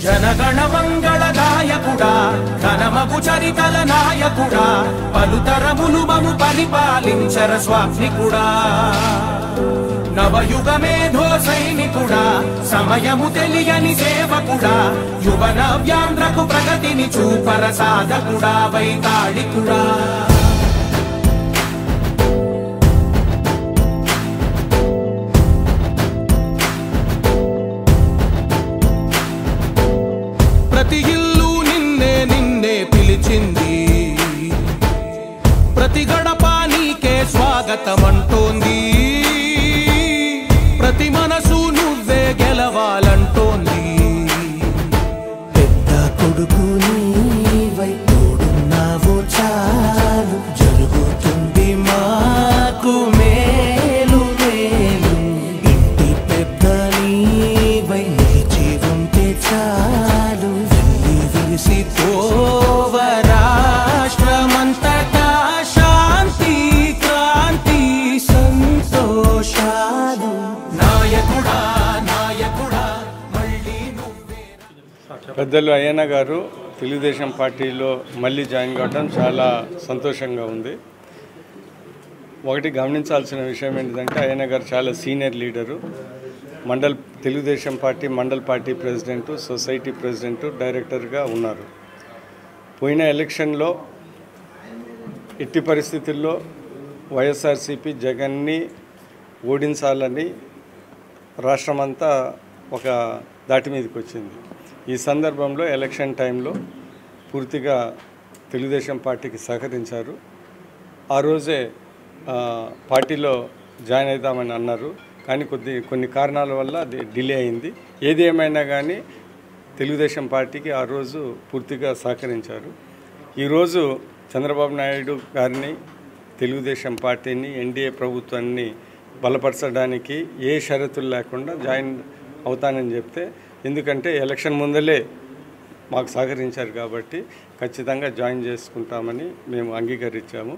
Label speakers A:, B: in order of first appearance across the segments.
A: జనగణ మంగళదాయకుడా ఘనమగు చరితల నాయకుడా పలుతరములు మము పరిపాలించర స్వామికుడా నవయుగ మేధో సైనికుడా సమయము తెలియని సేవకుడా యువన వ్యాంధ్రకు ప్రగతిని చూపర సాధకుడా వైతాళికుడా ప్రతి ఇల్లు నిన్నే నిన్నే పిలిచింది ప్రతి గడప నీకే స్వాగతమంటోంది ప్రతి మనసు నువ్వే గెలవాలంటోంది
B: పెద్ద కొడుకు నీవై తోడున్నావు చాలు జరుగుతుంది మాకు మేలు మేలు ఇంటి పెద్ద నీవై నిలిచి ఉంటే చాలు విరిసి పోవ రాష్ట్రమంతటా శాంతి క్రాంతి సంతోషాలు నాయకుడా నాయకుడా మళ్ళీ నువ్వే.
C: పెద్దలు అయ్యన్న గారు తెలుగుదేశం పార్టీలో మళ్ళీ జాయిన్ కావడం చాలా సంతోషంగా ఉంది. ఒకటి గమనించాల్సిన విషయం ఏంటంటే అయ్యన్న గారు చాలా senior leader, Telugu Desam party mandal party president, society president, డైరెక్టర్గా ఉన్నారు. పోయిన ఎలక్షన్లో ఎట్టి పరిస్థితుల్లో వైఎస్ఆర్సీపీ జగన్ని ఓడించాలని రాష్ట్రమంతా ఒక దాటి మీదకి వచ్చింది. ఈ సందర్భంలో ఎలక్షన్ టైంలో పూర్తిగా తెలుగుదేశం పార్టీకి సహకరించారు. ఆ రోజే పార్టీలో జాయిన్ అవుతామని అన్నారు, కానీ కొన్ని కారణాల వల్ల అది డిలే అయింది. ఏది ఏమైనా కానీ తెలుగుదేశం పార్టీకి ఆ రోజు పూర్తిగా సహకరించారు. ఈరోజు చంద్రబాబు నాయుడు గారిని, తెలుగుదేశం పార్టీని, ఎన్డీఏ ప్రభుత్వాన్ని బలపరచడానికి ఏ షరతులు లేకుండా జాయిన్ అవుతానని చెప్తే, ఎందుకంటే ఎలక్షన్ ముందలే మాకు సహకరించారు కాబట్టి ఖచ్చితంగా జాయిన్ చేసుకుంటామని మేము అంగీకరించాము.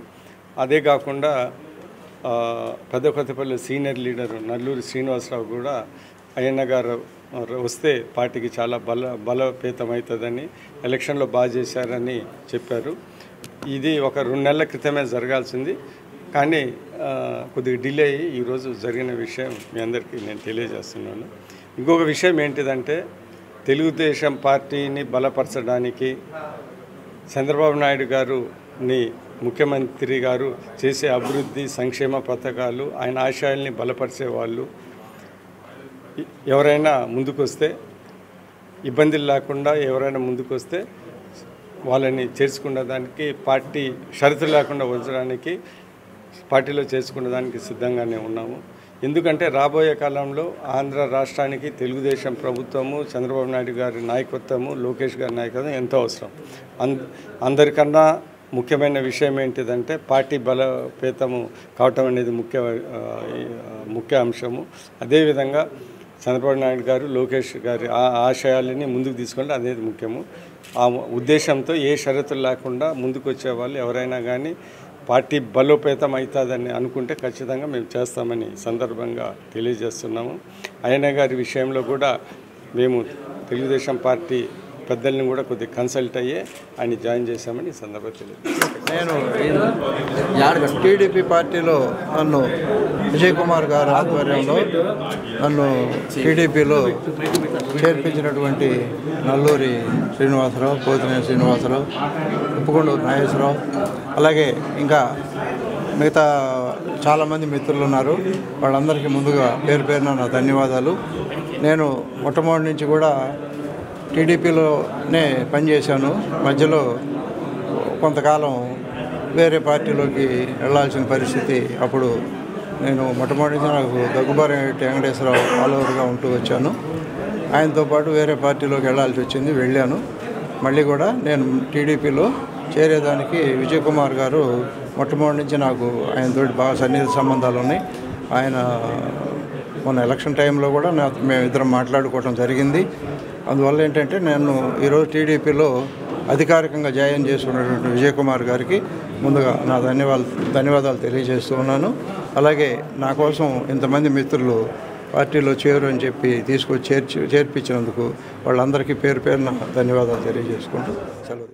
C: అదే కాకుండా పెద్ద కొత్తపల్లి సీనియర్ లీడరు నల్లూరి శ్రీనివాసరావు కూడా అయ్యన్న గారు వస్తే పార్టీకి చాలా బలోపేతమవుతుందని, ఎలక్షన్లో బాగా చేశారని చెప్పారు. ఇది ఒక 2 నెలల క్రితమే జరగాల్సింది, కానీ కొద్దిగా డిలే అయ్యి ఈరోజు జరిగిన విషయం మీ అందరికీ నేను తెలియజేస్తున్నాను. ఇంకొక విషయం ఏంటిదంటే, తెలుగుదేశం పార్టీని బలపరచడానికి చంద్రబాబు నాయుడు గారుని ముఖ్యమంత్రి గారు చేసే అభివృద్ధి సంక్షేమ పథకాలు, ఆయన ఆశయాల్ని బలపరిచే వాళ్ళు ఎవరైనా ముందుకొస్తే, ఇబ్బందులు లేకుండా ఎవరైనా ముందుకొస్తే వాళ్ళని చేర్చుకున్న దానికి, పార్టీ షరతులు లేకుండా ఉంచడానికి పార్టీలో చేర్చుకున్న దానికి సిద్ధంగానే ఉన్నాము. ఎందుకంటే రాబోయే కాలంలో ఆంధ్ర రాష్ట్రానికి తెలుగుదేశం ప్రభుత్వము, చంద్రబాబు నాయుడు గారి నాయకత్వము, లోకేష్ గారి నాయకత్వం ఎంతో అవసరం. అందరికన్నా ముఖ్యమైన విషయం ఏంటిదంటే పార్టీ బలోపేతము కావటం అనేది ముఖ్య అంశము. అదేవిధంగా చంద్రబాబు నాయుడు గారు, లోకేష్ గారి ఆశయాలని ముందుకు తీసుకుంటే అనేది ముఖ్యము. ఆ ఉద్దేశంతో ఏ షరతులు లేకుండా ముందుకు వచ్చే వాళ్ళు ఎవరైనా కానీ పార్టీ బలోపేతం అవుతుందని అనుకుంటే ఖచ్చితంగా మేము చేస్తామని సందర్భంగా తెలియజేస్తున్నాము. అయ్యన్న గారి విషయంలో కూడా మేము తెలుగుదేశం పార్టీ పెద్దల్ని కూడా కొద్దిగా కన్సల్ట్ అయ్యే ఆయన జాయిన్ చేశామని ఈ సందర్భంగా
D: నేను టీడీపీ పార్టీలో నన్ను విజయ్ కుమార్ గారి ఆధ్వర్యంలో నన్ను టీడీపీలో చేర్పించినటువంటి నల్లూరి శ్రీనివాసరావు, పోతినేని శ్రీనివాసరావు, ఉప్పుకొండూరు నాగేశ్వరరావు, అలాగే ఇంకా మిగతా చాలామంది మిత్రులు ఉన్నారు. వాళ్ళందరికీ ముందుగా పేరు పేరున నా ధన్యవాదాలు. నేను మొట్టమొదటి నుంచి కూడా టీడీపీలోనే పనిచేశాను. మధ్యలో కొంతకాలం వేరే పార్టీలోకి వెళ్లాల్సిన పరిస్థితి. అప్పుడు నేను మొట్టమొదటి నాకు దగ్గుబారి వెంకటేశ్వరరావు ఫాలోవర్గా ఉంటూ వచ్చాను. ఆయనతో పాటు వేరే పార్టీలోకి వెళ్లాల్సి వచ్చింది, వెళ్ళాను. మళ్ళీ కూడా నేను టీడీపీలో చేరేదానికి విజయ్ కుమార్ గారు మొట్టమొదటి నుంచి నాకు ఆయనతోటి బాగా సన్నిహిత సంబంధాలు ఉన్నాయి. ఆయన మొన్న ఎలక్షన్ టైంలో కూడా మేమిద్దరం మాట్లాడుకోవడం జరిగింది. అందువల్ల ఏంటంటే నేను ఈరోజు టీడీపీలో అధికారికంగా జాయిన్ చేసుకున్నటువంటి విజయ్ కుమార్ గారికి ముందుగా నా ధన్యవాదాలు తెలియజేస్తూ ఉన్నాను. అలాగే నా కోసం ఇంతమంది మిత్రులు పార్టీలో చేరు అని చెప్పి తీసుకొచ్చి చేర్పించినందుకు వాళ్ళందరికీ పేరు పేరున ధన్యవాదాలు తెలియజేసుకుంటూ సెలవు.